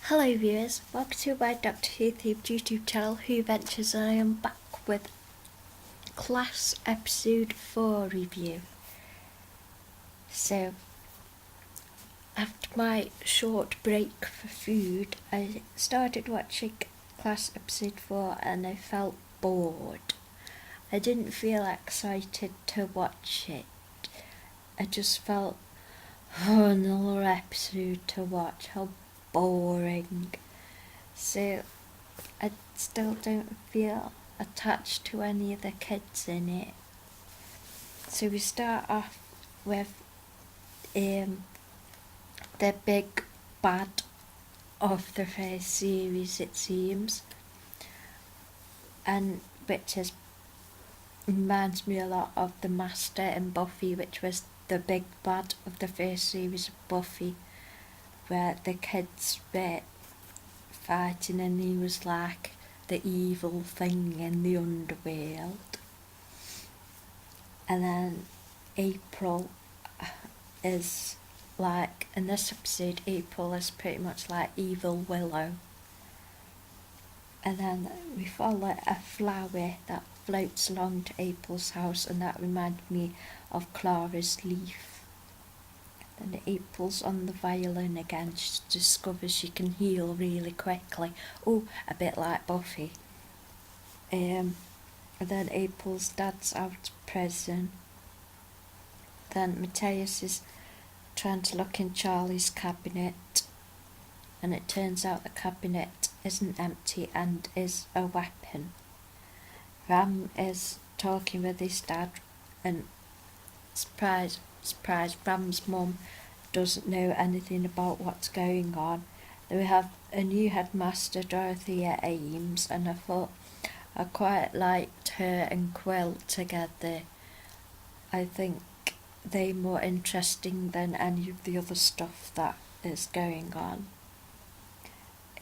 Hello viewers, welcome to my Doctor Who themed YouTube channel, Who Ventures, and I am back with Class Episode 4 review. So, after my short break for food, I started watching Class Episode 4 and I felt bored. I didn't feel excited to watch it. I just felt, another episode to watch, how boring. So I still don't feel attached to any of the kids in it. So we start off with the big bad of the first series, it seems, and which reminds me a lot of the Master in Buffy, which was the big bad of the first series of Buffy, where the kids were fighting and he was like the evil thing in the underworld. And then April is like, in this episode, April is pretty much like evil Willow. And then we follow a flower that floats along to April's house, and that reminded me of Clara's leaf. Then April's on the violin again. She discovers she can heal really quickly. Oh, a bit like Buffy. And then April's dad's out of prison. Then Matthias is trying to look in Charlie's cabinet, and it turns out the cabinet isn't empty and is a weapon. Ram is talking with his dad, and surprise, Ram's mum doesn't know anything about what's going on. Then we have a new headmaster, Dorothea Ames, and I thought I quite liked her and Quill together. I think they're more interesting than any of the other stuff that is going on.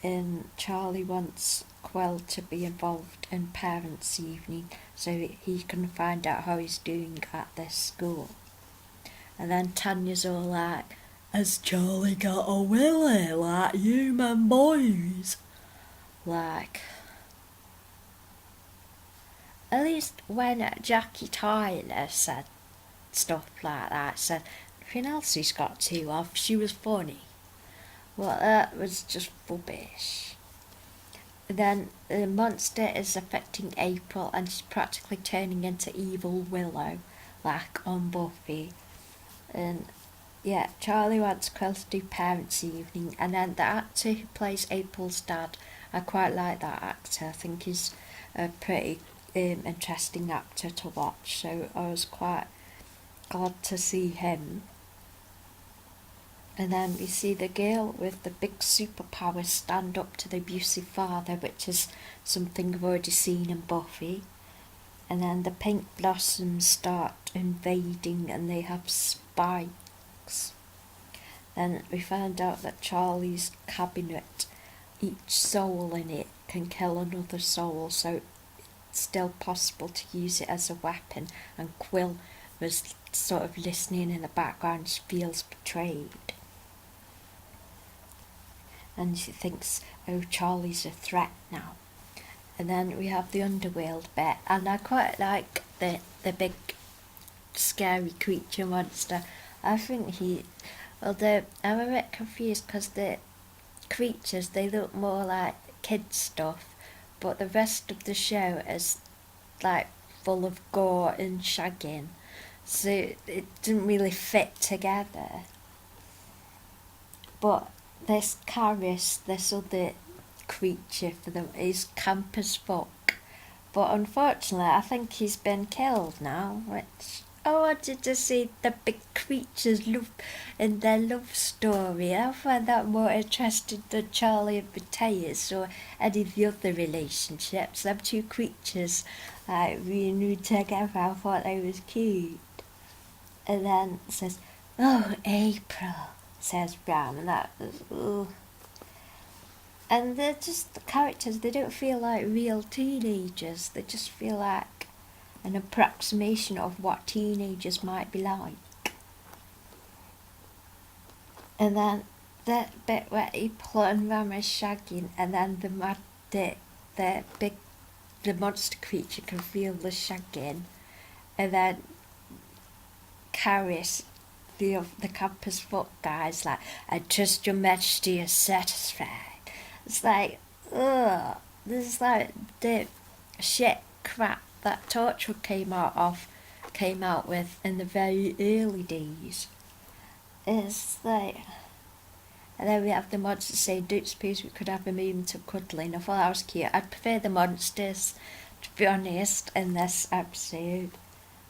And Charlie wants Quill to be involved in parents' evening so he can find out how he's doing at this school. And then Tanya's all like, has Charlie got a willy like human boys? Like, at least when Jackie Tyler said stuff like that, said nothing else he's got two of, she was funny. Well, that was just rubbish. Then the monster is affecting April and she's practically turning into evil Willow, like on Buffy. And yeah, Charlie wants Quill to do parents' evening, and then the actor who plays April's dad, I quite like that actor. I think he's a pretty interesting actor to watch, so I was quite glad to see him. And then we see the girl with the big superpowers stand up to the abusive father, which is something we've already seen in Buffy. And then the pink blossoms start invading and they have spikes. Then we found out that Charlie's cabinet, each soul in it can kill another soul, so it's still possible to use it as a weapon. And Quill was sort of listening in the background. She feels betrayed. And she thinks, oh, Charlie's a threat now. And then we have the underworld bit, and I quite like the big scary creature monster. I think although I'm a bit confused because the creatures, they look more like kid stuff, but the rest of the show is like full of gore and shagging, so it didn't really fit together. But this Caris, this other creature for them, is camp as fuck. But unfortunately, I think he's been killed now, which I wanted to see the big creatures love in their love story. I find that more interesting than Charlie and Matthias or any of the other relationships. Them two creatures really together, I thought they was cute. And then it says, oh, April, says Bram, and that was, ugh. And they're just the characters, they don't feel like real teenagers, they just feel like an approximation of what teenagers might be like. And then that bit where April and Ram are shagging, and then the monster creature can feel the shagging, and then Caris, the campus foot guy's like, "I trust your majesty is satisfied." It's like, ugh, this is like the shit crap that Torchwood came out with in the very early days. It's like, and then we have the monsters saying, "Don't suppose we could have a moment of cuddling." I thought that was cute. I'd prefer the monsters, to be honest, in this episode.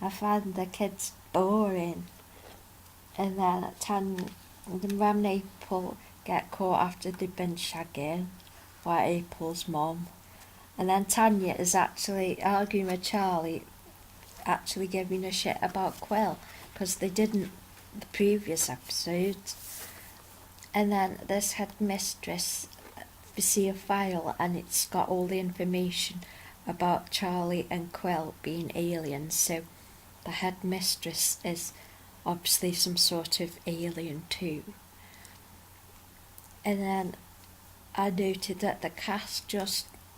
I found the kids boring. And then the Ram and April get caught after they've been shagging by April's mom. And then Tanya is actually arguing with Charlie, actually giving a shit about Quill, because they didn't the previous episodes. And then this headmistress, we see a file and it's got all the information about Charlie and Quill being aliens. So the headmistress is obviously some sort of alien too. And then I noted that the cast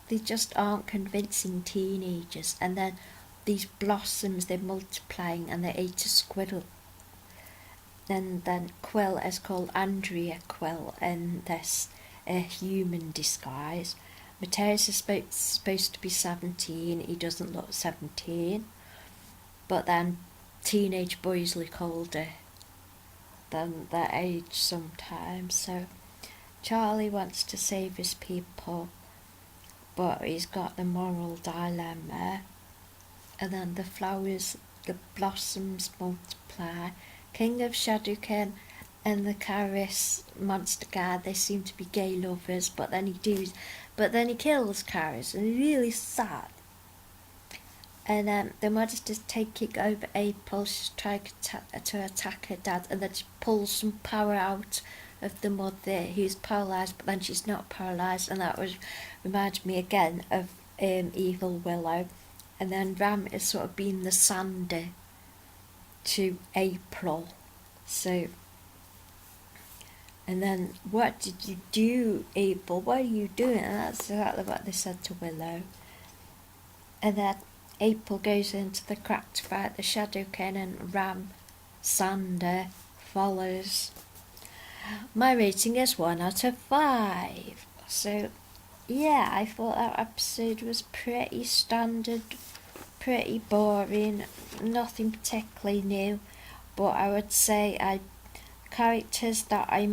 they just aren't convincing teenagers. And then these blossoms, they're multiplying and they ate a squirrel. And then Quill is called Andrea Quill in this human disguise. Matthias is supposed to be 17, he doesn't look 17. But then teenage boys look older than their age sometimes. So Charlie wants to save his people, but he's got the moral dilemma. And then the flowers, the blossoms multiply. King of Shadowken and the Caris monster guy, they seem to be gay lovers, but then he kills Caris, and it's really sad. And the monster's taking over April. She's trying to attack her dad, and then she pulls some power out of the mother who's paralysed, but then she's not paralysed, and that reminds me again of Evil Willow. And then Ram is sort of being the Sander to April. So, and then, "What did you do, April? What are you doing?" And that's exactly what they said to Willow. And then April goes into the crack to fight the Shadowken, and Ram Sander follows. My rating is 1 out of 5. So, yeah, I thought that episode was pretty standard, pretty boring, nothing particularly new. But I would say characters that I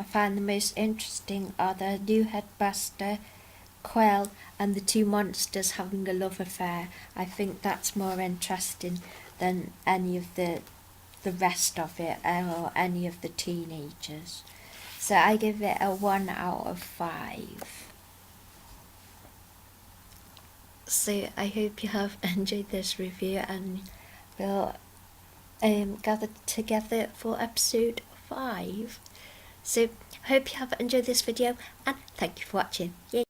find the most interesting are the new headmaster, Quill, and the two monsters having a love affair. I think that's more interesting than any of the rest of it, or any of the teenagers. So I give it a 1 out of 5. So I hope you have enjoyed this review, and we'll gather together for episode 5. So hope you have enjoyed this video, and thank you for watching. Yay!